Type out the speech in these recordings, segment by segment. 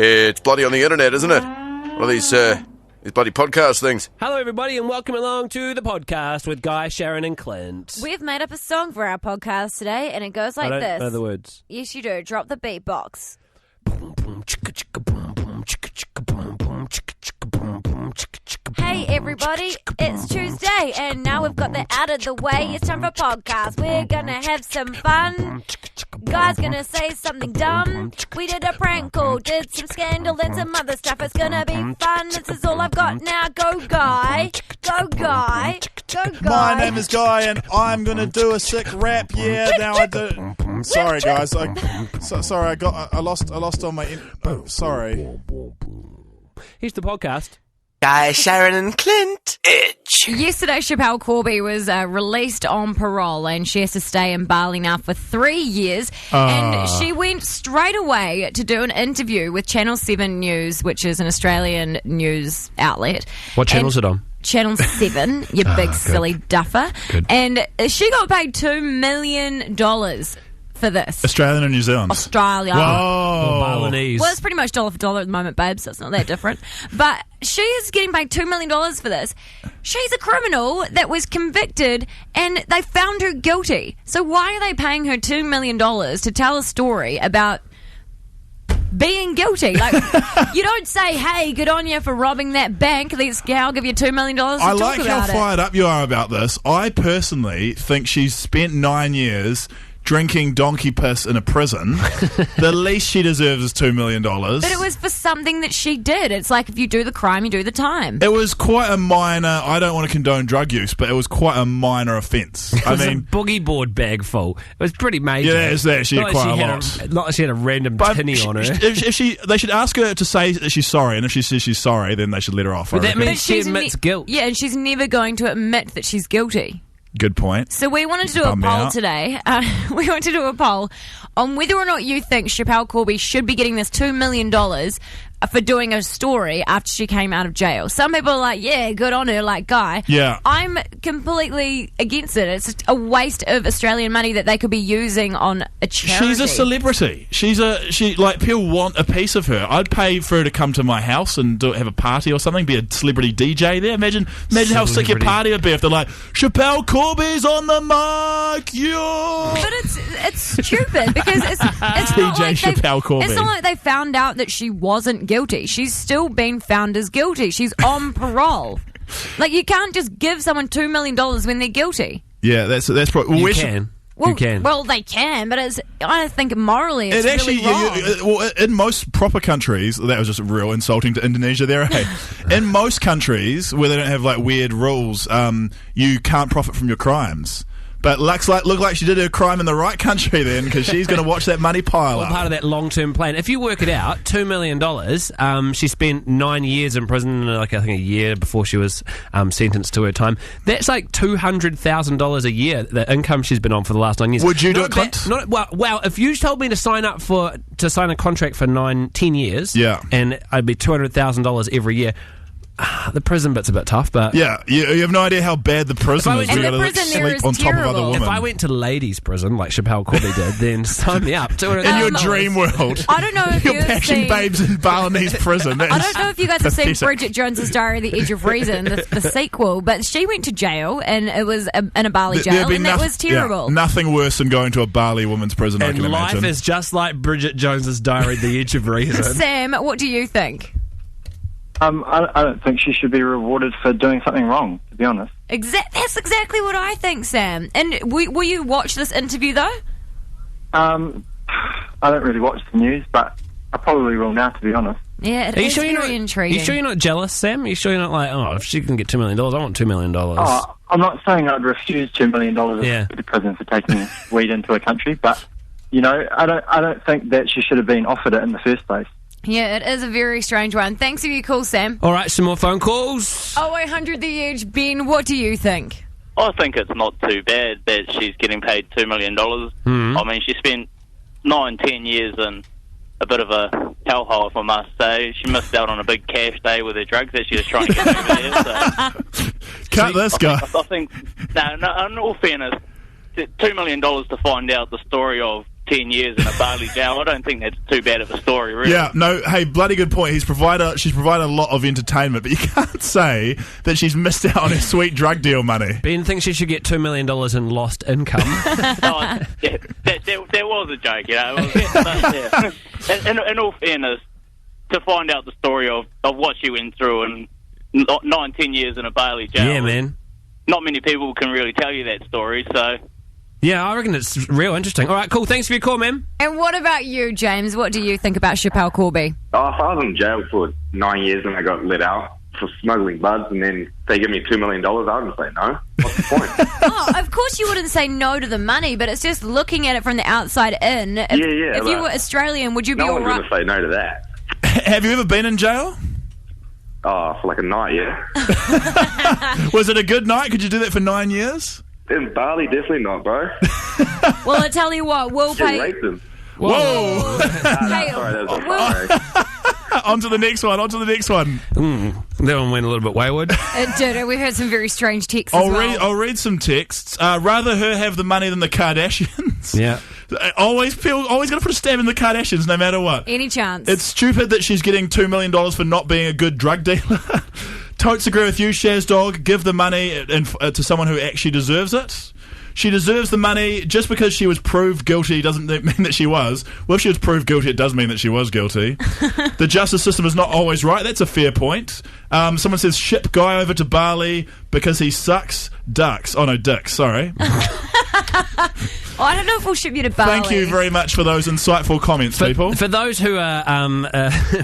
It's bloody on the internet, isn't it? One of these bloody podcast things. Hello, everybody, and welcome along to the podcast with Guy, Sharyn, and Clint. We've made up a song for our podcast today, and it goes like this. I don't know the words. Yes, you do. Drop the beatbox. Hey, everybody, it's Tuesday, and now we've got that out of the way. It's time for a podcast. We're gonna have some fun. Guy's gonna say something dumb. We did a prank call, did some scandal and some other stuff. It's gonna be fun. This is all I've got now. Go, Guy. Go, Guy. Go, Guy. My name is Guy, and I'm gonna do a sick rap. Yeah, now I do. Sorry, guys. Sorry, I lost all my. Sorry. Here's the podcast. Guy, Sharyn, and Clint. Yesterday, Chappelle Corby was released on parole, and she has to stay in Bali now for 3 years. And she went straight away to do an interview with Channel 7 News, which is an Australian news outlet. What channel's it on? Channel 7, you big silly duffer. Good. And she got paid $2 million for this. Australian or New Zealand? Australia. Whoa. Or Balinese. Well, it's pretty much dollar for dollar at the moment, babe, so it's not that different. But she is getting paid $2 million for this. She's a criminal that was convicted, and they found her guilty. So why are they paying her $2 million to tell a story about being guilty? Like, you don't say, hey, good on you for robbing that bank. I'll give you $2 million to I talk like about how fired up you are about this. I personally think she's spent 9 years drinking donkey piss in a prison. The least she deserves is $2 million. But it was for something that she did. It's like if you do the crime, you do the time. It was quite a minor. I don't want to condone drug use, but it was quite a minor offence. It was a boogie board bag full. It was pretty major. Yeah, it's actually quite a lot. Not like she had a random tinny on her. They should ask her to say that she's sorry, and if she says she's sorry, then they should let her off. But that means means she admits guilt. Yeah, and she's never going to admit that she's guilty. Good point. So we wanted to do a poll today. We wanted to do a poll on whether or not you think Chappelle Corby should be getting this $2 million for doing a story after she came out of jail. Some people are like, yeah, good on her, like Guy. Yeah. I'm completely against it. It's a waste of Australian money that they could be using on a charity. She's a celebrity. People want a piece of her. I'd pay for her to come to my house and have a party or something, be a celebrity DJ there. Imagine how sick your party would be if they're like, Chappelle Corby's on the mic, yeah. But it's stupid because it's not like Chappelle Corby. It's not like they found out that she wasn't guilty. She's still been found as guilty. She's on parole. Like, you can't just give someone $2 million when they're guilty. Yeah, that's probably. You can. Well, they can, but I think morally it's really wrong. In most proper countries, that was just real insulting to Indonesia there. Hey, in most countries where they don't have like weird rules, you can't profit from your crimes. But look like she did her crime in the right country then, because she's going to watch that money pile up. Part of that long-term plan. If you work it out, $2 million, she spent 9 years in prison, I think a year before she was sentenced to her time. That's like $200,000 a year, the income she's been on for the last 9 years. Would you do it, Clint? Well, if you told me to sign a contract for 10 years, yeah, and I'd be $200,000 every year. The prison bit's a bit tough, but yeah, you have no idea how bad the prison is. And the prison there is on top of other women. If I went to ladies' prison like Chappelle Corby did, then sign me up. In your dream world, I don't know if you're pashing babes in Balinese prison. I don't know if you guys have seen Bridget Jones's Diary: The Edge of Reason, the sequel, but she went to jail, and it was in a Bali jail, and that was terrible. Yeah, nothing worse than going to a Bali woman's prison. And I can imagine. Life is just like Bridget Jones's Diary: The Edge of Reason. Sam, what do you think? I don't think she should be rewarded for doing something wrong, to be honest. That's exactly what I think, Sam. And will you watch this interview, though? I don't really watch the news, but I probably will now, to be honest. Yeah, it is very intriguing. Are you sure you're not jealous, Sam? Are you sure you're not like, if she can get $2 million, I want $2 million? Oh, I'm not saying I'd refuse $2 million to prison for taking weed into a country, but, I don't think that she should have been offered it in the first place. Yeah, it is a very strange one. Thanks for your call, Sam. All right, some more phone calls. 0800 The Edge. Ben, what do you think? I think it's not too bad that she's getting paid $2 million. I mean, she spent 9-10 years in a bit of a hellhole, if I must say. She missed out on a big cash day with her drugs that she was trying to get over there. So. Cut this guy. I think, no, in all fairness, $2 million to find out the story of 10 years in a Bali jail. I don't think that's too bad of a story, really. Yeah, no, hey, bloody good point. She's provided a lot of entertainment, but you can't say that she's missed out on her sweet drug deal money. Ben thinks she should get $2 million in lost income. That was a joke, you know. But, in all fairness, to find out the story of what she went through and 9-10 years in a Bali jail. Yeah, man. Not many people can really tell you that story, so... Yeah, I reckon it's real interesting. All right, cool. Thanks for your call, man. And what about you, James? What do you think about Chappelle Corby? Oh, if I was in jail for 9 years and I got let out for smuggling buds and then they give me $2 million, I wouldn't say no. What's the point? Oh, of course you wouldn't say no to the money, but it's just looking at it from the outside in. If you were Australian, would you be all right? No one's going to say no to that. Have you ever been in jail? Oh, for like a night, yeah. Was it a good night? Could you do that for 9 years? In Bali, definitely not, bro. Well, I tell you what, we'll pay... Raped them. Whoa! Hey, Sorry, that was a On to the next one. That one went a little bit wayward. It did. We heard some very strange texts as well. I'll read some texts. Rather her have the money than the Kardashians. Yeah. Always going to put a stab in the Kardashians no matter what. Any chance. It's stupid that she's getting $2 million for not being a good drug dealer. Totes agree with you, Shaz Dog. Give the money to someone who actually deserves it. She deserves the money. Just because she was proved guilty doesn't mean that she was. Well, if she was proved guilty, it does mean that she was guilty. The justice system is not always right. That's a fair point. Someone says, ship guy over to Bali because he sucks ducks. Oh, no, dicks, sorry. I don't know if we'll ship you to Bali. Thank you very much for those insightful comments, people. For those who are,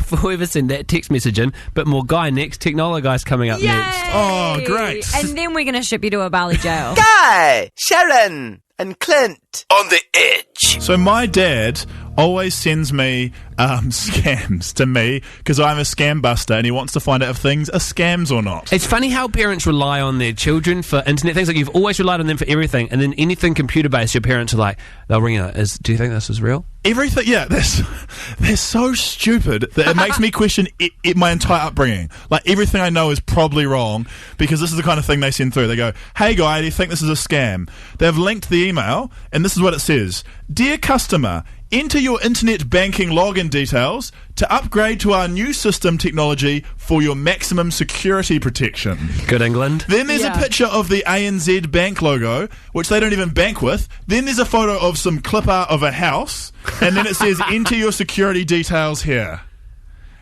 for whoever sent that text message in, but more Guy next, Technologuy's coming up Yay! next. Oh, great. And then we're going to ship you to a Bali jail. Guy, Sharyn, and Clint on the edge. So my dad always sends me scams to me because I'm a scam buster and he wants to find out if things are scams or not. It's funny how parents rely on their children for internet things. Like, you've always relied on them for everything, and then anything computer-based, your parents are like, they'll ring out, do you think this is real? Everything, yeah, they're so stupid that it makes me question my entire upbringing. Like, everything I know is probably wrong because this is the kind of thing they send through. They go, hey guy, do you think this is a scam? They've linked the email, and this is what it says. Dear customer, enter your internet banking login details to upgrade to our new system technology for your maximum security protection. Good England. Then there's a picture of the ANZ bank logo, which they don't even bank with. Then there's a photo of some clip art of a house, and then it says, enter your security details here.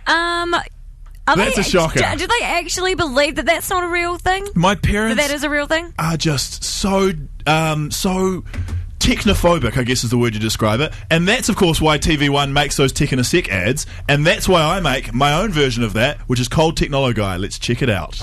That's a shocker. Do they actually believe that that's not a real thing? My parents that is a real thing? Are just so technophobic, I guess is the word you describe it. And that's, of course, why TV1 makes those Tech in a Sec ads. And that's why I make my own version of that, which is called Technologuy. Let's check it out.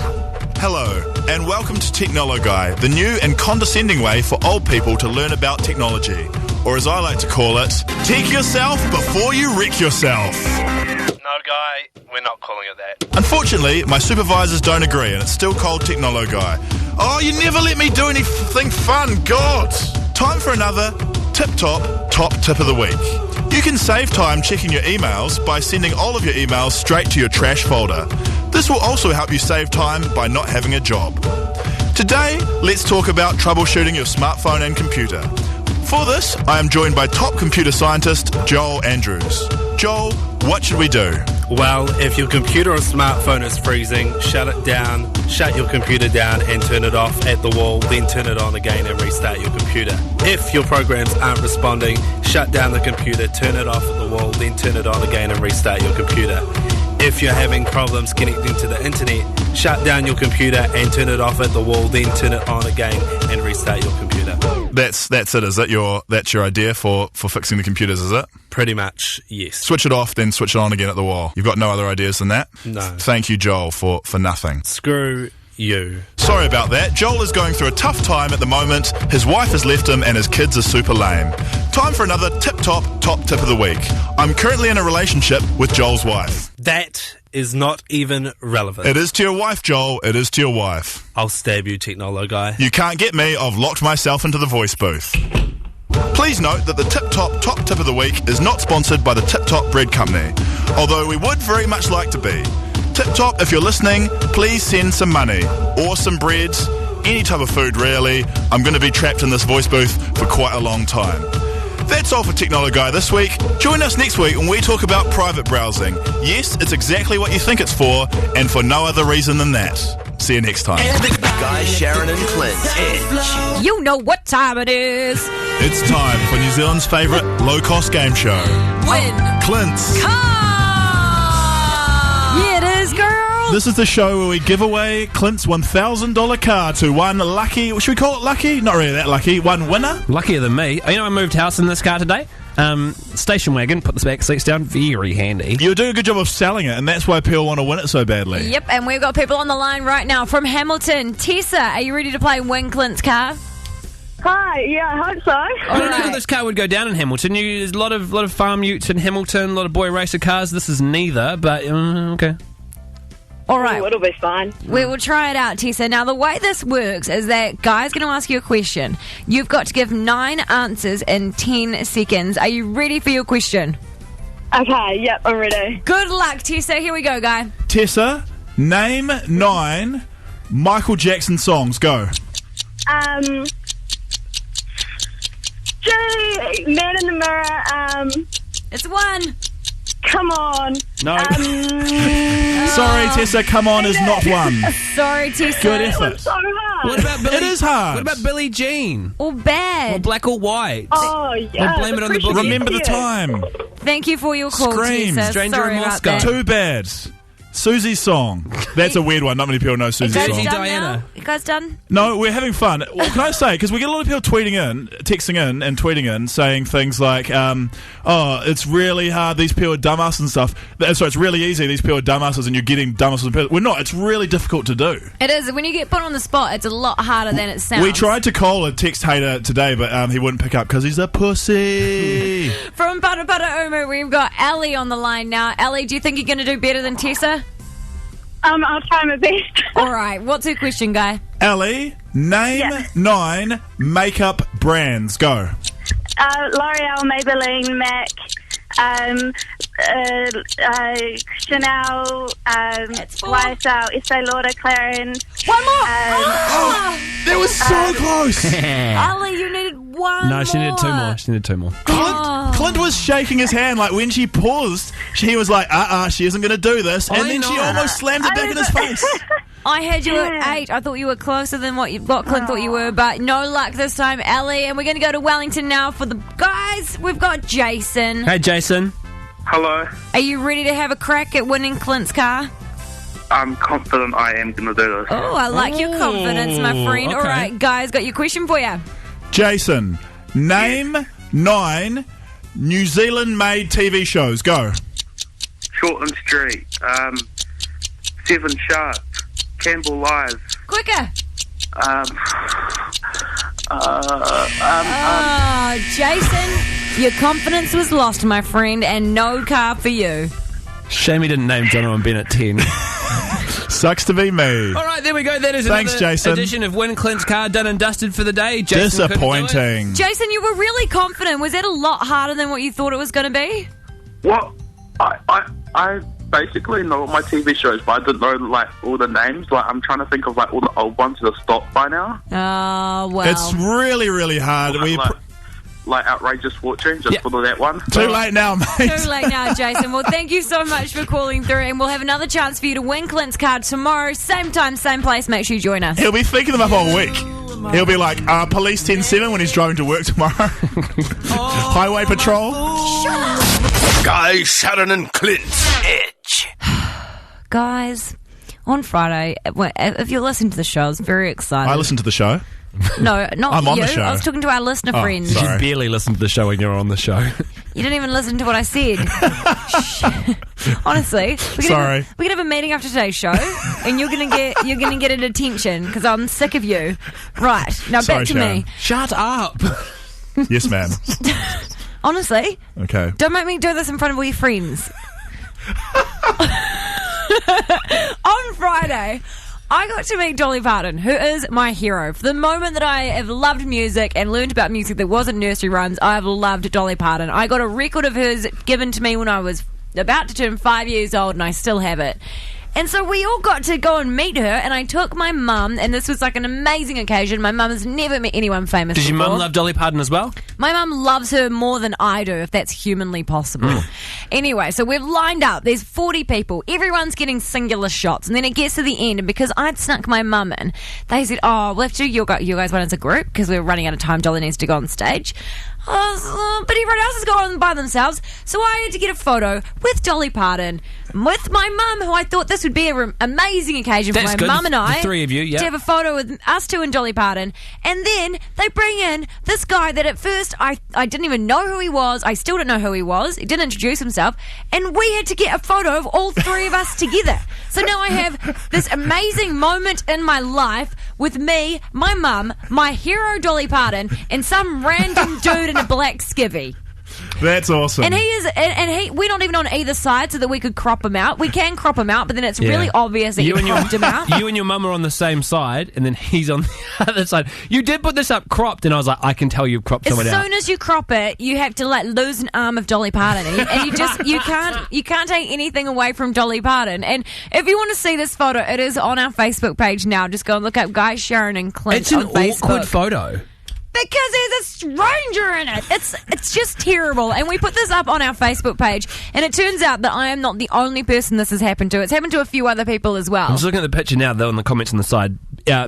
Hello, and welcome to Technologuy, the new and condescending way for old people to learn about technology. Or as I like to call it, tech yourself before you wreck yourself. No, Guy, we're not calling it that. Unfortunately, my supervisors don't agree, and it's still called Technologuy. Oh, you never let me do anything fun, God! Time for another tip-top top tip of the week. You can save time checking your emails by sending all of your emails straight to your trash folder. This will also help you save time by not having a job. Today, let's talk about troubleshooting your smartphone and computer. For this, I am joined by top computer scientist Joel Andrews. Joel, what should we do? Well, if your computer or smartphone is freezing, shut it down, shut your computer down and turn it off at the wall, then turn it on again and restart your computer. If your programs aren't responding, shut down the computer, turn it off at the wall, then turn it on again and restart your computer. If you're having problems connecting to the internet, shut down your computer and turn it off at the wall, then turn it on again and restart your computer. That's it. Is that that's your idea for fixing the computers, is it? Pretty much, yes. Switch it off, then switch it on again at the wall. You've got no other ideas than that? No. Thank you, Joel, for nothing. Screw you. Sorry about that. Joel is going through a tough time at the moment. His wife has left him and his kids are super lame. Time for another top tip of the week. I'm currently in a relationship with Joel's wife. That is not even relevant. It is to your wife, Joel. It is to your wife. I'll stab you, Technologuy. You can't get me. I've locked myself into the voice booth. Please note that the top tip of the week is not sponsored by the Tip Top Bread Company, although we would very much like to be. Tip Top, if you're listening, please send some money or some bread, any type of food really. I'm going to be trapped in this voice booth for quite a long time. That's all for Technologuy this week. Join us next week when we talk about private browsing. Yes, it's exactly what you think it's for, and for no other reason than that. See you next time. Guy, Sharyn and Clint. Edge. You know what time it is. It's time for New Zealand's favourite low-cost game show. Win. Clint's. Yeah, it is, girl. This is the show where we give away Clint's $1,000 car to one lucky... Should we call it lucky? Not really that lucky. One winner. Luckier than me. You know, I moved house in this car today. Station wagon, put the back seats down, very handy. You're doing a good job of selling it, and that's why people want to win it so badly. Yep, and we've got people on the line right now from Hamilton. Tessa, are you ready to play Win Clint's car? Hi, yeah, I hope so. I don't know how this car would go down in Hamilton. There's a lot of farm utes in Hamilton, a lot of boy racer cars. This is neither, but okay. All right. Ooh, it'll be fine. We will try it out, Tessa. Now, the way this works is that Guy's going to ask you a question. You've got to give 9 answers in 10 seconds. Are you ready for your question? Okay, yep, I'm ready. Good luck, Tessa. Here we go, Guy. Tessa, name 9 Michael Jackson songs. Go. Man in the Mirror, It's 1. Come on. No. Sorry, Tessa, come on is not 1. Sorry, Tessa. Good effort. So hard. What about Billie? It is hard. What about Billie Jean? Or bad. Or Black or White? Oh, yeah. Or Blame It on the Boogie. Remember the time. Thank you for your call, Scream. Tessa. Stranger Sorry in about Moscow. that. Too bad. Susie's song. That's a weird one. Not many people know Susie's You guys song. done Diana. now? You guys done? No, we're having fun. Well, can I say, because we get a lot of people texting in and tweeting in, saying things like, oh, it's really hard, these people are dumbasses and stuff. So it's really easy, these people are dumbasses and you're getting dumbasses. We're not. It's really difficult to do. It is. When you get put on the spot, it's a lot harder than it sounds. We tried to call a text hater today, but he wouldn't pick up because he's a pussy. From Pata Umu, we've got Ellie on the line now. Ellie, do you think you're going to do better than Tessa? I'll try my best. All right. What's your question, Guy? Ellie, name 9 makeup brands. Go. L'Oreal, Maybelline, MAC, Chanel, YSL, Estee Lauder, Clarins. One more! That was so close. Ellie, you needed one No, she needed 2 more. Clint was shaking his hand like when she paused, she was like, she isn't going to do this. And then she almost slammed it back in his face. I had you at 8. I thought you were closer than what Clint thought you were, but no luck this time, Ellie. And we're going to go to Wellington now for the guys. We've got Jason. Hey, Jason. Hello. Are you ready to have a crack at winning Clint's car? I'm confident I am going to do this. Oh, I like your confidence, my friend. Okay. All right, guys, got your question for you. Jason, name 9 New Zealand-made TV shows. Go. Shortland Street, 7 Sharp, Campbell Live. Quicker. Jason, your confidence was lost, my friend, and no car for you. Shame he didn't name Donovan Bennett 10. Sucks to be me. All right, there we go. That is Thanks, another Jason. edition of Win Clint's car done and dusted for the day. Jason Disappointing. Jason, you were really confident. Was that a lot harder than what you thought it was going to be? What? I basically know my TV shows, but I didn't know like all the names. Like I'm trying to think of like all the old ones that have stopped by now. Oh, well. It's really, really hard. Like Outrageous Fortune, just for that one. Too late now, mate. Too late now, Jason. Well, thank you so much for calling through, and we'll have another chance for you to win Clint's card tomorrow. Same time, same place. Make sure you join us. He'll be thinking them up all week. He'll be like, Police 10-7 when he's driving to work tomorrow. Highway Patrol. Guy, Sharyn and Clint. Edge. Guys, on Friday, if you're listening to the show, I was very excited. I listened to the show. No, not I'm you. on the show. I was talking to our listener friends. Sorry. You barely listen to the show when you're on the show. You didn't even listen to what I said. Honestly, we're gonna have a meeting after today's show, and you're gonna get a detention because I'm sick of you. Right now, back to me. Shut up. Yes, ma'am. Honestly, okay. Don't make me do this in front of all your friends. On Friday, I got to meet Dolly Parton, who is my hero. For the moment that I have loved music and learned about music that wasn't nursery rhymes, I have loved Dolly Parton. I got a record of hers given to me when I was about to turn 5 years old, and I still have it. And so we all got to go and meet her, and I took my mum, and this was like an amazing occasion. My mum has never met anyone famous Does your before. mum love Dolly Parton as well? My mum loves her more than I do, if that's humanly possible. Anyway, so we've lined up. There's 40 people. Everyone's getting singular shots. And then it gets to the end, and because I'd snuck my mum in, they said, we'll have to do you guys one as a group, because we're running out of time. Dolly needs to go on stage. But everyone else is going by themselves, so I had to get a photo with Dolly Parton, with my mum, who I thought this would be an amazing occasion for my mum and I. The three of you, yeah. To have a photo with us two and Dolly Parton. And then they bring in this guy that at first I didn't even know who he was. I still don't know who he was. He didn't introduce himself. And we had to get a photo of all three of us together. So now I have this amazing moment in my life with me, my mum, my hero Dolly Parton, and some random dude in a black skivvy. That's awesome. And we're not even on either side so that we could crop him out. We can crop him out, but then it's really obvious that you cropped him out. You and your mum are on the same side, and then he's on the other side. You did put this up cropped, and I was like, I can tell you've cropped someone out. As soon as you crop it, you have to lose an arm of Dolly Parton, and you can't take anything away from Dolly Parton. And if you want to see this photo, it is on our Facebook page now. Just go and look up Guy, Sharyn, and Clint It's on an Facebook. awkward photo. Because there's a stranger in it. It's just terrible. And we put this up on our Facebook page, and it turns out that I am not the only person this has happened to. It's happened to a few other people as well. I'm just looking at the picture now, though, in the comments on the side.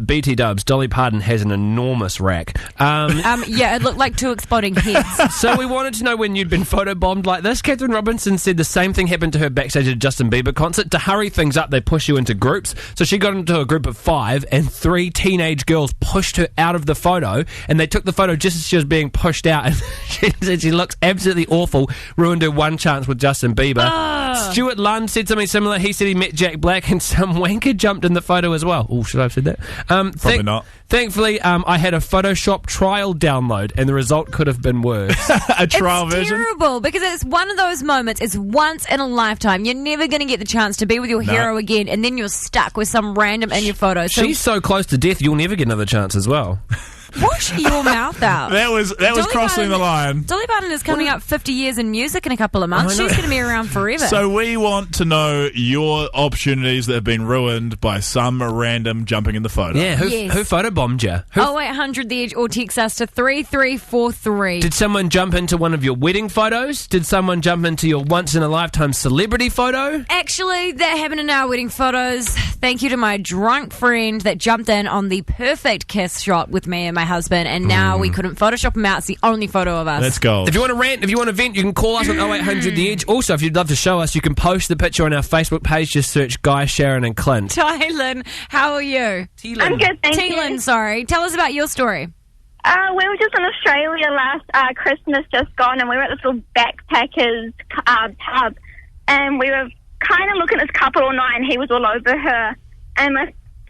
BT Dubs, Dolly Parton has an enormous rack. Yeah, it looked like two exploding heads. So we wanted to know when you'd been photobombed like this. Catherine Robinson said the same thing happened to her backstage at a Justin Bieber concert. To hurry things up, they push you into groups. So she got into a group of 5, and 3 teenage girls pushed her out of the photo, and they took the photo just as she was being pushed out, and she said she looks absolutely awful, ruined her one chance with Justin Bieber. Stuart Lund said something similar. He said he met Jack Black, and some wanker jumped in the photo as well. Oh, should I have said that? Probably not. Thankfully, I had a Photoshop trial download, and the result could have been worse. A trial it's version? Terrible, because it's one of those moments, it's once in a lifetime. You're never going to get the chance to be with your hero again, and then you're stuck with some random in your photo. So she's so close to death, you'll never get another chance as well. wash your mouth out. That was crossing the line. Dolly Parton is coming up 50 years in music in a couple of months. She's going to be around forever. So we want to know your opportunities that have been ruined by some random jumping in the photo. Yeah, who photobombed you? 0800 The Edge, or text us to 3343. Did someone jump into one of your wedding photos? Did someone jump into your once-in-a-lifetime celebrity photo? Actually, that happened in our wedding photos. Thank you to my drunk friend that jumped in on the perfect kiss shot with me and my husband, and now we couldn't Photoshop him out. It's the only photo of us. Let's go. If you want to rant, if you want to vent, you can call us on 0800 The Edge. Also, if you'd love to show us, you can post the picture on our Facebook page. Just search Guy, Sharyn and Clint. Tylin, how are you? I'm good, thank you. Tylin, sorry. Tell us about your story. We were just in Australia last Christmas just gone, and we were at this little backpackers pub, and we were kind of looking at this couple all night, and he was all over her. And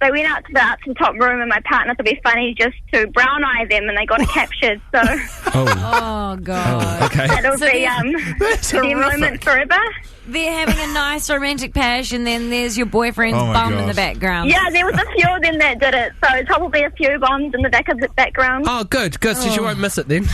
they went out to the arts and top room, and my partner thought it'd be funny just to brown eye them, and they got it captured. So, oh god, okay, that'll be the moment forever. They're having a nice romantic pash, and then there's your boyfriend's bum in the background. Yeah, there was a few of them that did it, so probably a few bombs in the back of the background. Oh, good. So you won't miss it then.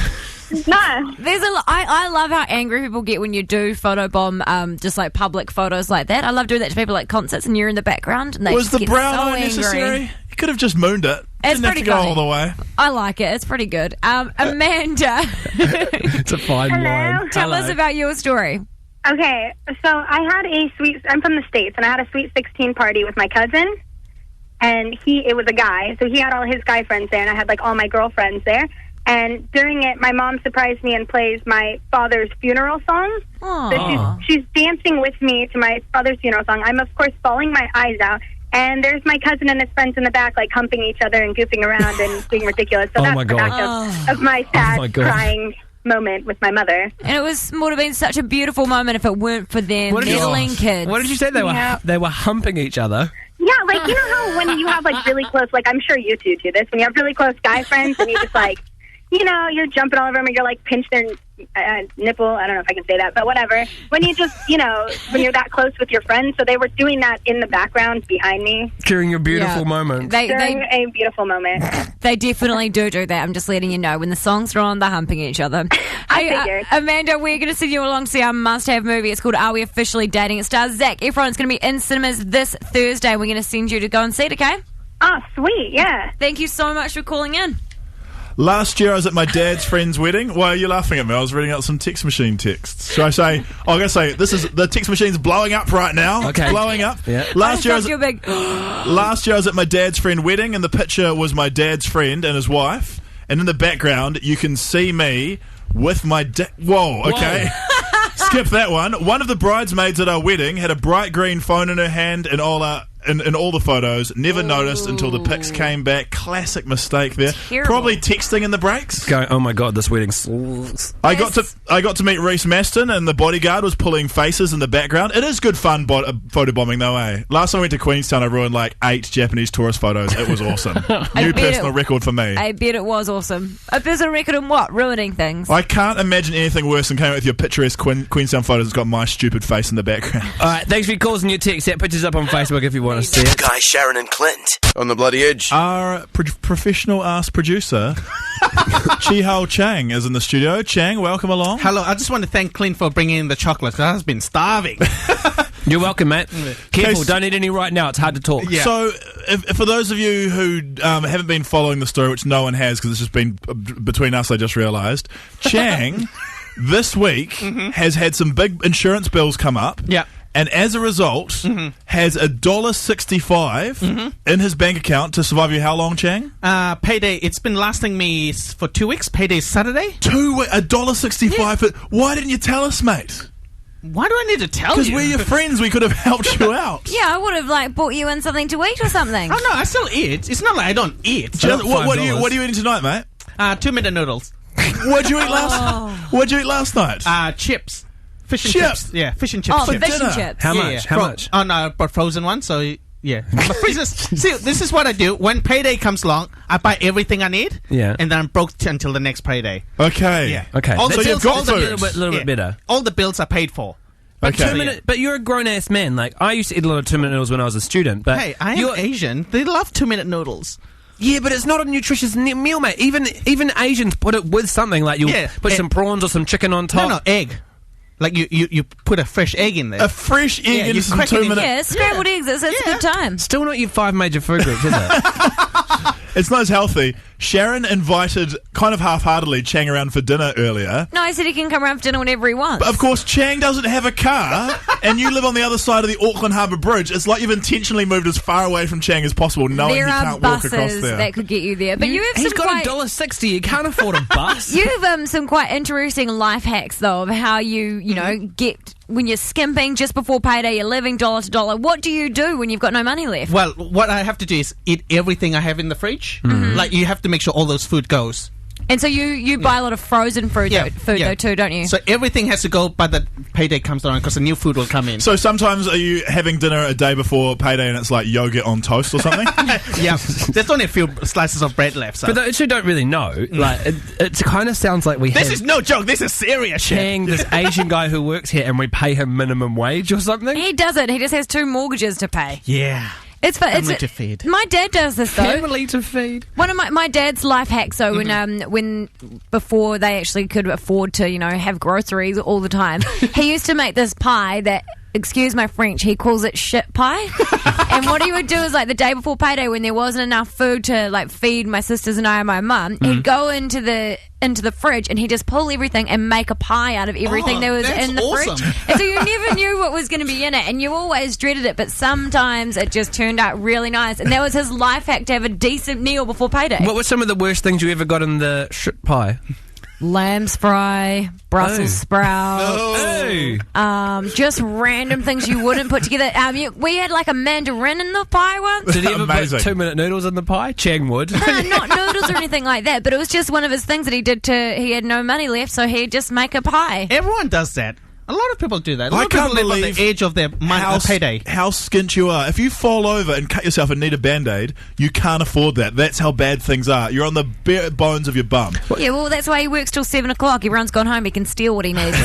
No. There's I love how angry people get when you do photobomb, just like public photos like that. I love doing that to people like concerts, and you're in the background. And they Was just the get brown so eye necessary? angry. You could have just mooned it. It's Didn't have pretty to go funny. all the way. I like it. It's pretty good. Amanda, It's a fine line. tell us about your story. Okay, so I had I'm from the States, and I had a Sweet 16 party with my cousin, and it was a guy, so he had all his guy friends there, and I had like all my girlfriends there. And during it, my mom surprised me and plays my father's funeral song. So she's dancing with me to my father's funeral song. I'm, of course, bawling my eyes out. And there's my cousin and his friends in the back, like, humping each other and goofing around and being ridiculous. So that's the back of my sad, crying moment with my mother. And it would have been such a beautiful moment if it weren't for them meddling kids. What did you say? They were humping each other? Yeah, like, you know how when you have, like, really close, like, I'm sure you two do this, when you have really close guy friends and you just, like, you know, you're jumping all over them and you're like pinch their nipple. I don't know if I can say that, but whatever. When you just, you know, when you're that close with your friends. So they were doing that in the background behind me. During your beautiful moment. During a beautiful moment. They definitely do that. I'm just letting you know. When the songs are on, they're humping each other. I figured. Amanda, we're going to send you along to see our must-have movie. It's called Are We Officially Dating? It stars Zac Efron. It's going to be in cinemas this Thursday. We're going to send you to go and see it, okay? Oh, sweet, yeah. Thank you so much for calling in. Last year I was at my dad's friend's wedding. Why are you laughing at me? I was reading out some text machine texts. Should I say? I'm going to say the text machine's blowing up right now. Okay. It's blowing up. Yeah. Last year I was at my dad's friend wedding, and the picture was my dad's friend and his wife. And in the background, you can see me with my dad. Whoa, okay. Skip that one. One of the bridesmaids at our wedding had a bright green phone in her hand and all the photos. Never noticed until the pics came back. Classic mistake there. Terrible. Probably texting in the breaks. Going, oh my god, this wedding's... I got to meet Reese Maston, and the bodyguard was pulling faces in the background. It is good fun photobombing though, eh? Last time I went to Queenstown, I ruined like 8 Japanese tourist photos. It was awesome. New personal record for me. I bet it was awesome. A personal record in what? Ruining things. I can't imagine anything worse than coming out with your picturesque Queenstown photos that's got my stupid face in the background. Alright, thanks for your calls and your texts. That picture's up on Facebook if you want to see it. Guy, Sharyn and Clint. On the bloody edge. Our professional-ass producer, Chang, is in the studio. Chang, welcome along. Hello, I just want to thank Clint for bringing in the chocolate, because I've been starving. You're welcome, mate. Careful, don't eat any right now. It's hard to talk. Yeah. So, if for those of you who haven't been following the story, which no one has because it's just been between us, I just realised, Chang, this week, has had some big insurance bills come up. Yeah. And as a result, has $1.65 in his bank account to survive you how long, Chang? Payday, it's been lasting me for 2 weeks. Payday's Saturday. $1.65. Why didn't you tell us, mate? Why do I need to tell you? Because we're your friends. We could have helped you out. Yeah, I would have bought you in something to eat or something. Oh no, I still eat. It's not like I don't eat. What are you eating tonight, mate? 2-minute noodles. What'd you eat last night? Chips. Fish and chips. Yeah, fish and chips. Oh, fish and chips. How much? How much? Oh no, I bought frozen one, so yeah. My freezers. See, this is what I do. When payday comes along, I buy everything I need. Yeah. And then I'm broke until the next payday. Okay. Yeah. Okay. So you've got a food. little bit better. All the bills are paid for. But Okay. 2 minute, but you're a grown ass man. Like I used to eat a lot of 2-minute noodles when I was a student. But Hey, I am Asian. They love 2-minute noodles. yeah, but it's not a nutritious meal, mate. Even Asians put it with something like you put some prawns or some chicken on top. No, egg. Like you put a fresh egg in there. A fresh egg in some 2 minutes. Yeah, scrambled eggs. It's a good time. Still not your 5 major food groups, is it? It's not as healthy. Sharyn invited, kind of half-heartedly, Chang around for dinner earlier. No, I said he can come around for dinner whenever he wants. But of course, Chang doesn't have a car, and you live on the other side of the Auckland Harbour Bridge. It's like you've intentionally moved as far away from Chang as possible, knowing there he are can't walk across buses there. that could get you there. But you have He's some got quite... $1.60. You can't afford a bus. You have some quite interesting life hacks, though, of how you get... When you're skimping just before payday, you're living dollar to dollar. What do you do when you've got no money left? Well, what I have to do is eat everything I have in the fridge. Like, you have to make sure all those food goes. And so you buy a lot of frozen food though too, don't you? So everything has to go by the payday comes around because the new food will come in. So sometimes are you having dinner a day before payday and it's like yogurt on toast or something? Yeah, there's only a few slices of bread left. So. For those who don't really know, like it kind of sounds like we This is no joke. This is serious shit. Chang, this Asian guy who works here, and we pay him minimum wage or something. He doesn't. He just has 2 mortgages to pay. Yeah. It's Family to feed. My dad does this though. Family to feed. One of my dad's life hacks. So when before they actually could afford to have groceries all the time, he used to make this pie that. Excuse my French, he calls it shit pie. And what he would do is, like, the day before payday, when there wasn't enough food to, like, feed my sisters and I and my mum, he'd go into the fridge and he'd just pull everything and make a pie out of everything that was in the fridge. And so you never knew what was going to be in it, and you always dreaded it, but sometimes it just turned out really nice. And that was his life hack, to have a decent meal before payday. What were some of the worst things you ever got in the shit pie? Lamb's fry, Brussels sprouts, just random things you wouldn't put together. We had like a mandarin in the pie once. Did he ever put 2-minute noodles in the pie? Chang would. No, not noodles or anything like that, but it was just one of his things that he did he had no money left, so he'd just make a pie. Everyone does that. A lot of people do that. A lot I of people can't live on believe the edge of their payday. How skint you are. If you fall over and cut yourself and need a Band-Aid, you can't afford that. That's how bad things are. You're on the bare bones of your bum. Yeah, well, that's why he works till 7 o'clock. Everyone's gone home. He can steal what he needs.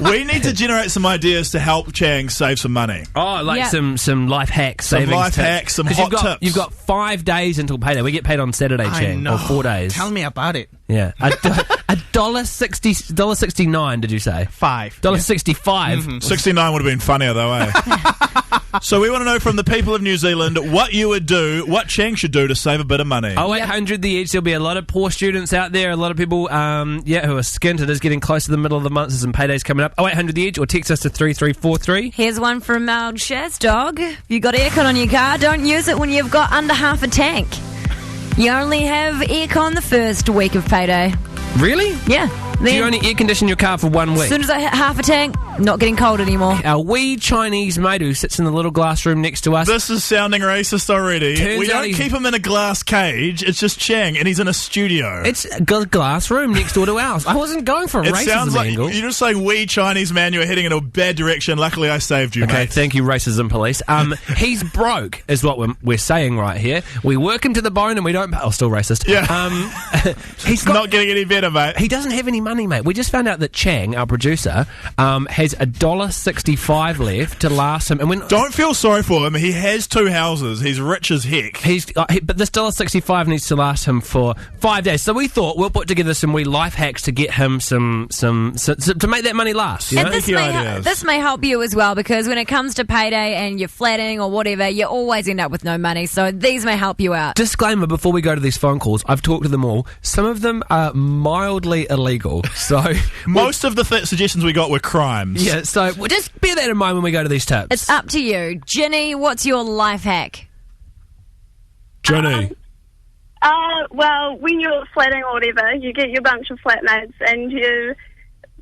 We need to generate some ideas to help Chang save some money. Oh, like Yeah. some life hacks, Some savings life tips. hacks, some 'Cause hot you've got, tips. You've got 5 days until payday. We get paid on Saturday, I Chang, know. or 4 days. Tell me about it. Yeah, $1.69. Did you say $1.65? 69 would have been funnier though, eh? So we want to know from the people of New Zealand what you would do, what Chang should do to save a bit of money. 0800 the edge. There'll be a lot of poor students out there. A lot of people, who are skint. It is getting close to the middle of the month. There's some paydays coming up. 0800 the edge, or text us to 3343. Here's one from Shaz Dog. If you've got aircon on your car, don't use it when you've got under half a tank. You only have aircon the first week of payday. Really? Yeah. Do you only air condition your car for 1 week? As soon as I hit half a tank, not getting cold anymore. Our wee Chinese mate who sits in the little glass room next to us. This is sounding racist already. Turns We out don't he's- keep him in a glass cage. It's just Chang, and he's in a studio. It's a glass room next door to ours. I wasn't going for a It racism sounds like angle. you're just saying wee Chinese man, you were heading in a bad direction. Luckily, I saved you, Okay, mate. thank you, racism police. He's broke, is what we're saying right here. We work him to the bone, and we don't. Oh, still racist. Yeah. He's not getting any better, mate. He doesn't have any money, mate. We just found out that Chang, our producer, has $1.65 left to last him. And Don't feel sorry for him. He has 2 houses. He's rich as heck. But this $1.65 needs to last him for 5 days. So we thought we'll put together some wee life hacks to get him some to make that money last. You know? And this may help you as well, because when it comes to payday and you're flatting or whatever, you always end up with no money. So these may help you out. Disclaimer before we go to these phone calls, I've talked to them all. Some of them are mildly illegal. So most of the suggestions we got were crimes. Yeah, so we'll just bear that in mind when we go to these tips. It's up to you. Ginny, what's your life hack? Jenny. Well, when you're flatting or whatever, you get your bunch of flatmates and you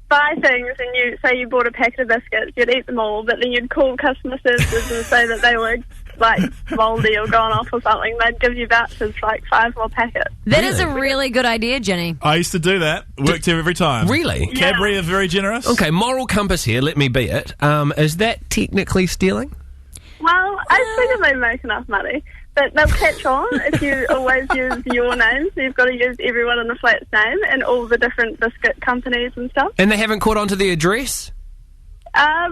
buy things, and you say you bought a packet of biscuits, you'd eat them all, but then you'd call customer services and say that they were like mouldy or gone off or something. They'd give you vouchers for like 5 more packets. That is a really good idea, Jenny. I used to do that. Worked here every time. Really? Cadbury are very generous. Okay, moral compass here, let me be it. Is that technically stealing? Well, I figure they make enough money. But they'll catch on if you always use your name. So you've got to use everyone in the flat's name and all the different biscuit companies and stuff. And they haven't caught on to the address?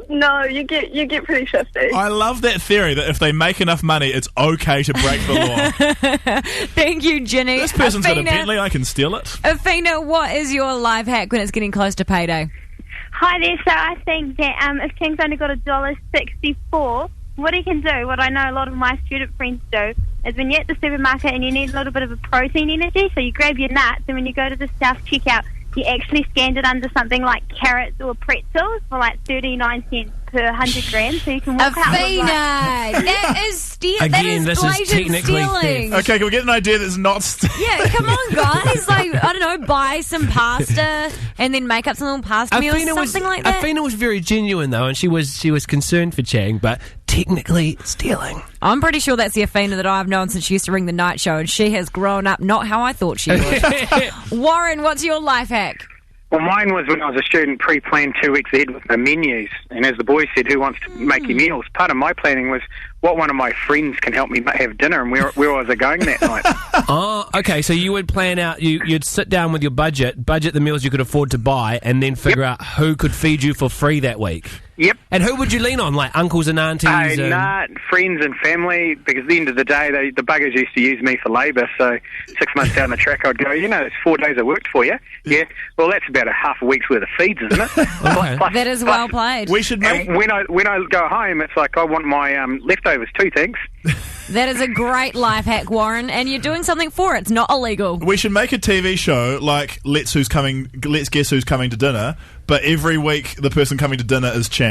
No, you get pretty shifty. I love that theory that if they make enough money, it's okay to break the law. Thank you, Jenny. This person's got a Afina, Bentley, I can steal it. Afina, what is your life hack when it's getting close to payday? Hi there. So I think that if Chang's only got $1.64, what he can do, what I know a lot of my student friends do, is when you're at the supermarket and you need a little bit of a protein energy, so you grab your nuts, and when you go to the self checkout, you actually scanned it under something like carrots or pretzels for like 39 cents per 100 grams, so you can walk out with Afina, that is stealing. That Again, is this is blatant technically stealing. Okay, can we get an idea that's not... Yeah, come on, guys. Like, I don't know, buy some pasta and then make up some little pasta meals, something like that. Afina was very genuine, though, and she was concerned for Chang, but technically stealing. I'm pretty sure that's the Afina that I've known since she used to ring the night show, and she has grown up not how I thought she would. Warren, what's your life hack? Well, mine was when I was a student, pre-planned 2 weeks ahead with my menus. And as the boys said, who wants to make your meals? Part of my planning was what one of my friends can help me have dinner and where was I going that night. Oh, okay, so you would plan out, you'd sit down with your budget the meals you could afford to buy, and then figure out who could feed you for free that week. Yep. And who would you lean on, like uncles and aunties? Nah, friends and family, because at the end of the day, the buggers used to use me for labour, so 6 months down the track I'd go, it's 4 days I worked for you. Yeah, well, that's about a half a week's worth of feeds, isn't it? That is well played. We should make... When I go home, it's like I want my leftovers too, thanks. That is a great life hack, Warren, and you're doing something for it. It's not illegal. We should make a TV show like Let's Guess Who's Coming to Dinner, but every week the person coming to dinner is Chang.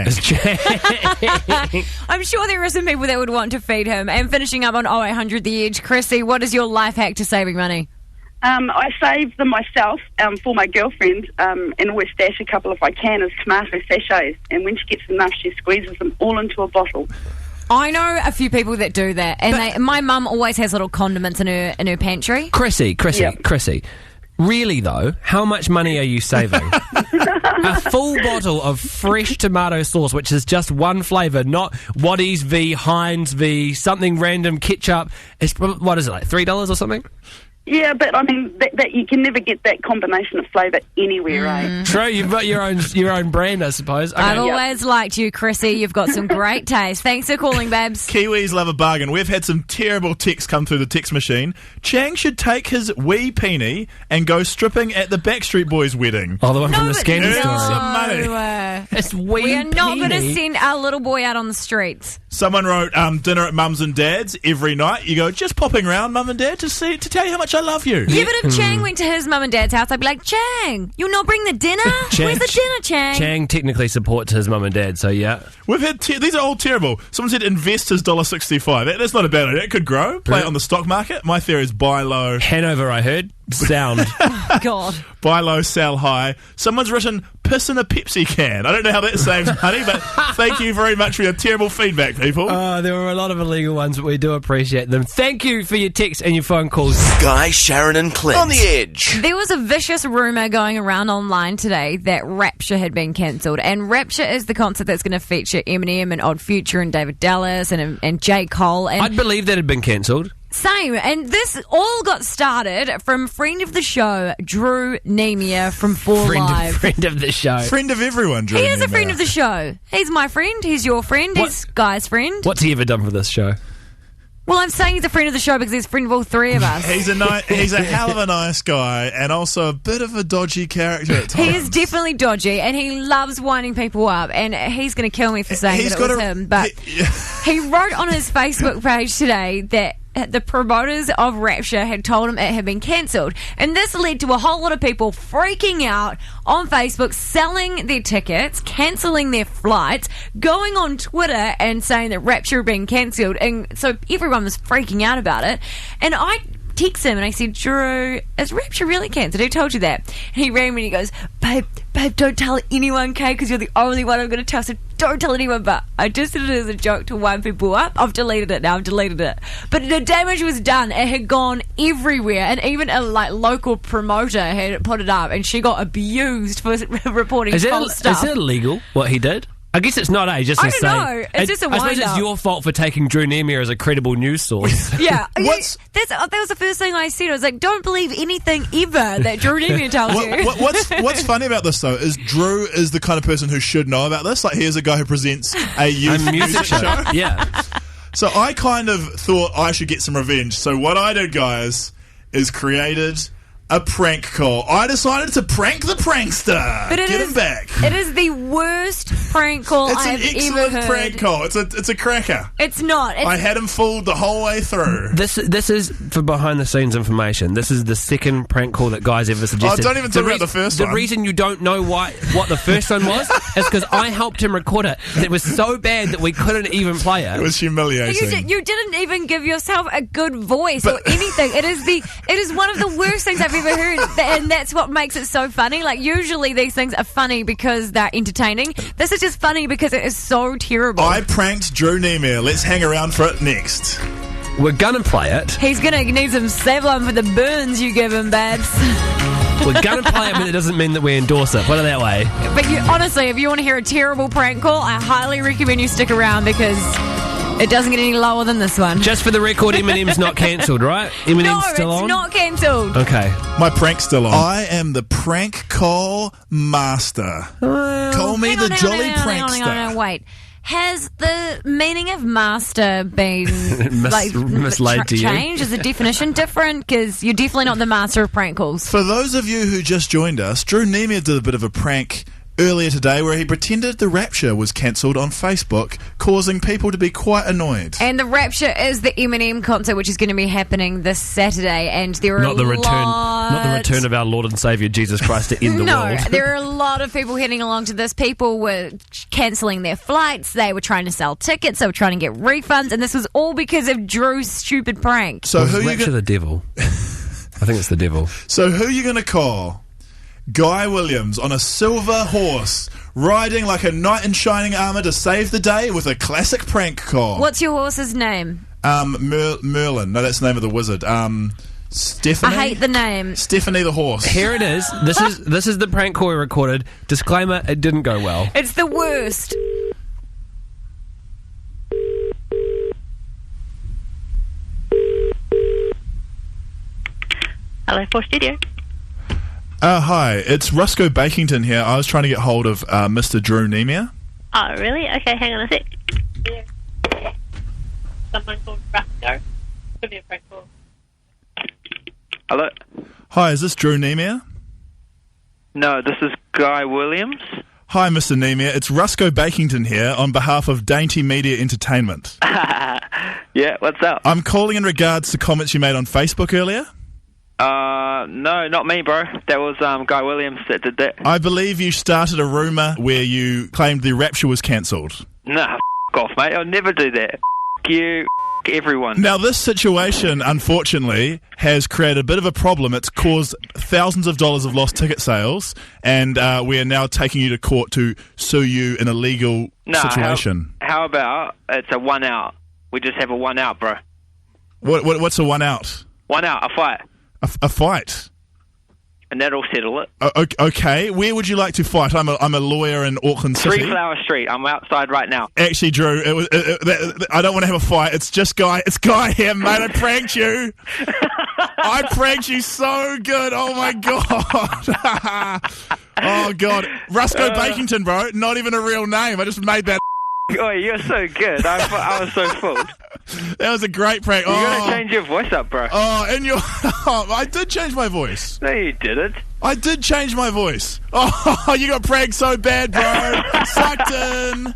I'm sure there are some people that would want to feed him. And finishing up on 0800 The Edge, Chrissy, what is your life hack to saving money? I save them myself for my girlfriend and always stash a couple if I can as tomato sachets. And when she gets enough, she squeezes them all into a bottle. I know a few people that do that, and my mum always has little condiments in her pantry. Chrissy. Really, though, how much money are you saving? A full bottle of fresh tomato sauce, which is just one flavour, not Waddies v Heinz v something random ketchup. What is it, like $3 or something? Yeah, but I mean, that you can never get that combination of flavour anywhere, eh? True, you've got your own brand, I suppose. Okay. I've always liked you, Chrissy. You've got some great taste. Thanks for calling, babes. Kiwis love a bargain. We've had some terrible texts come through the text machine. Chang should take his wee peenie and go stripping at the Backstreet Boys wedding. Oh, the one from the scandal story. Earn some money. It's We are not going to send our little boy out on the streets. Someone wrote dinner at Mum's and Dad's every night. You go, just popping around Mum and Dad to tell you how much I love you. Yeah, but if Chang went to his mum and dad's house, I'd be like, Chang, you'll not bring the dinner? Where's the dinner, Chang? Chang technically supports his mum and dad, so yeah. We've had these are all terrible. Someone said invest his $1.65. That's not a bad idea. It could grow. Play it on the stock market. My theory is buy low. Hanover, I heard. Sound. God. Buy low, sell high. Someone's written piss in a Pepsi can. I don't know how that saves money, but thank you very much for your terrible feedback, people. There were a lot of illegal ones, but we do appreciate them. Thank you for your texts and your phone calls. Guy, Sharyn and Clint. On the edge. There was a vicious rumour going around online today that Rapture had been cancelled. And Rapture is the concert that's going to feature Eminem and Odd Future and David Dallas and J. Cole. And I'd believe that had been cancelled. Same, and this all got started from friend of the show, Drew Nemia from 4 Live. Friend of the show. Friend of everyone, Drew He is a Nemia. friend of the show. He's my friend, he's your friend, he's Guy's friend. What's he ever done for this show? Well, I'm saying he's a friend of the show because he's a friend of all three of us. He's a hell of a nice guy and also a bit of a dodgy character at times. He is definitely dodgy and he loves winding people up, and he's going to kill me for saying that it was him. But he wrote on his Facebook page today that the promoters of Rapture had told him it had been cancelled. And this led to a whole lot of people freaking out on Facebook, selling their tickets, cancelling their flights, going on Twitter and saying that Rapture had been cancelled. And so everyone was freaking out about it. And I text him and I said, Drew, is Rapture really cancelled? Who told you that? And he rang me and he goes, babe, don't tell anyone, okay? Because you're the only one I'm going to tell. So don't tell anyone. But I just did it as a joke to wind people up. I've deleted it now. But the damage was done. It had gone everywhere, and even a local promoter had put it up, and she got abused for reporting false stuff. Is it illegal what he did? I guess it's not, just I to don't say. know. It's just a I suppose wind-up. it's your fault for taking Drew Nemia as a credible news source. Yeah. That was the first thing I said. I was like, don't believe anything ever that Drew Nemia tells you. What's funny about this, though, is Drew is the kind of person who should know about this. Like, he is a guy who presents a youth music show. Yeah. So I kind of thought I should get some revenge. So what I did, guys, is created a prank call. I decided to prank the prankster. But Get him back. It is the worst prank call It's I've an ever excellent heard. prank call. It's a cracker. It's not. I had him fooled the whole way through. This is for behind the scenes information. This is the second prank call that Guy's ever suggested. Oh, don't even talk about the first one. The reason you don't know what the first one was is because I helped him record it. It was so bad that we couldn't even play it. It was humiliating. You didn't even give yourself a good voice or anything. It is one of the worst things I've ever heard, and that's what makes it so funny. Like, usually these things are funny because they're entertaining. This is just funny because it is so terrible. I pranked Drew Nemia. Let's hang around for it next. We're gonna play it. He's gonna need some Savlon for the burns you give him, babes. We're gonna play it, but it doesn't mean that we endorse it. Put it that way. But honestly, if you want to hear a terrible prank call, I highly recommend you stick around because it doesn't get any lower than this one. Just for the record, Eminem's not cancelled, right? Eminem's still on? No, it's not cancelled. Okay. My prank's still on. I am the prank call master. Call me the jolly prankster. Hang on, wait. Has the meaning of master been mislaid to you? changed? Is the definition different? Because you're definitely not the master of prank calls. For those of you who just joined us, Drew Nemia did a bit of a prank earlier today where he pretended the Rapture was cancelled on Facebook, causing people to be quite annoyed. And the Rapture is the Eminem concert, which is going to be happening this Saturday, and there are not the return of our Lord and Saviour Jesus Christ to end the world. No, there are a lot of people heading along to this. People were cancelling their flights. They were trying to sell tickets. They were trying to get refunds, and this was all because of Drew's stupid prank. So who Rapture the devil? I think it's the devil. So who are you going to call? Guy Williams on a silver horse, riding like a knight in shining armour to save the day with a classic prank call. What's your horse's name? Merlin. No, that's the name of the wizard. Stephanie? I hate the name. Stephanie the horse. Here it is. This is the prank call we recorded. Disclaimer, it didn't go well. It's the worst. Hello, for studio. Hi, it's Rusco Bakington here. I was trying to get hold of Mr. Drew Nemia. Oh, really? Okay, hang on a sec. Someone called Rusco. Give me a prank call. Hello? Hi, is this Drew Nemia? No, this is Guy Williams. Hi, Mr. Nemia. It's Rusco Bakington here on behalf of Dainty Media Entertainment. Yeah, what's up? I'm calling in regards to comments you made on Facebook earlier. No, not me, bro. That was Guy Williams that did that. I believe you started a rumour where you claimed the Rapture was cancelled. Nah, f*** off, mate. I'll never do that. F*** you, f*** everyone. Now, this situation, unfortunately, has created a bit of a problem. It's caused thousands of dollars of lost ticket sales, and we are now taking you to court to sue you in a legal situation. How about it's a 1 out? We just have a 1 out, bro. What's a 1 out? 1 out, a fight. A fight? And that'll settle it. Okay, where would you like to fight? I'm a lawyer in Auckland City. 3 Flower Street. I'm outside right now. Actually, Drew, I don't want to have a fight. It's just Guy. It's Guy here, mate. I pranked you. I pranked you so good. Oh my god. Oh god. Rusco Bakington, bro. Not even a real name. I just made that. Oh, you're so good. I was so fooled. That was a great prank. You gotta change your voice up, bro. Oh, and I did change my voice. No, you didn't. I did change my voice. Oh, you got pranked so bad, bro. Sucked in.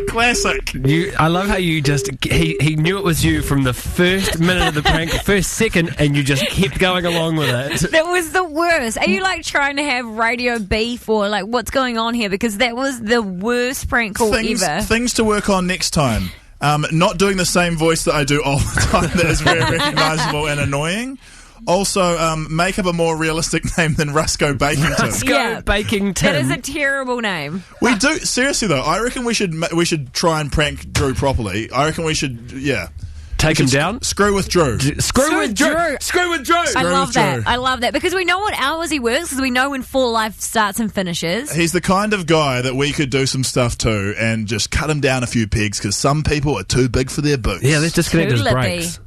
Classic. I love how you just he knew it was you from the first minute of the prank, first second, and you just kept going along with it. That was the worst. Are you like trying to have radio beef or like what's going on here? Because that was the worst prank call ever. Things to work on next time. Not doing the same voice that I do all the time that is very recognisable and annoying. Also, make up a more realistic name than Rusco Bakington. Rusco Bakington. That is a terrible name. We do seriously though. I reckon we should try and prank Drew properly. I reckon we should, take him down. Screw with Drew. Screw with Drew. Screw with Drew. I love that. I love that because we know what hours he works because we know when Full Life starts and finishes. He's the kind of guy that we could do some stuff to and just cut him down a few pegs because some people are too big for their boots. Yeah, let's disconnect his brakes.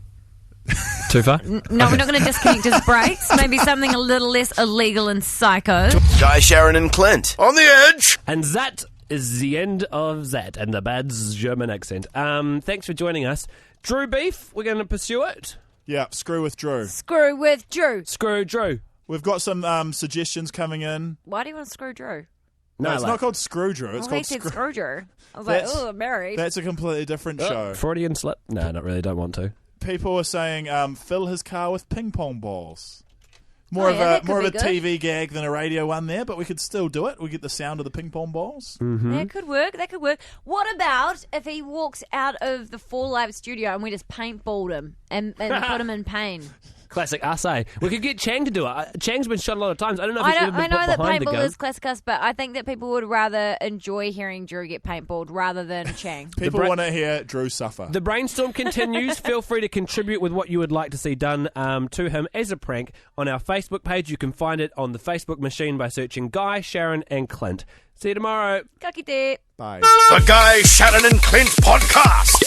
Too far? No, we're not going to disconnect his brakes. Maybe something a little less illegal and psycho. Guy, Sharyn and Clint. On the edge. And that is the end of that and the bad German accent. Thanks for joining us. Drew beef, we're going to pursue it. Yeah, screw with Drew. Screw with Drew. Screw Drew. We've got some suggestions coming in. Why do you want to screw Drew? No, it's not called Screw Drew. It's called Screw Drew. I was like, oh, I'm married. That's a completely different show. Freudian slip? No, not really. Don't want to. People are saying fill his car with ping pong balls. More of a TV gag than a radio one there, but we could still do it. We get the sound of the ping pong balls. Mm-hmm. That could work. That could work. What about if he walks out of the Full Live studio and we just paintballed him and put him in pain? Classic us, eh? We could get Chang to do it. Chang's been shot a lot of times. I don't know if he's ever been I know put that behind the paintball gun. is classic us, but I think that people would rather enjoy hearing Drew get paintballed rather than Chang. People want to hear Drew suffer. The brainstorm continues. Feel free to contribute with what you would like to see done to him as a prank on our Facebook page. You can find it on the Facebook machine by searching Guy, Sharyn and Clint. See you tomorrow. Ka kite. Bye. The Guy, Sharyn and Clint podcast.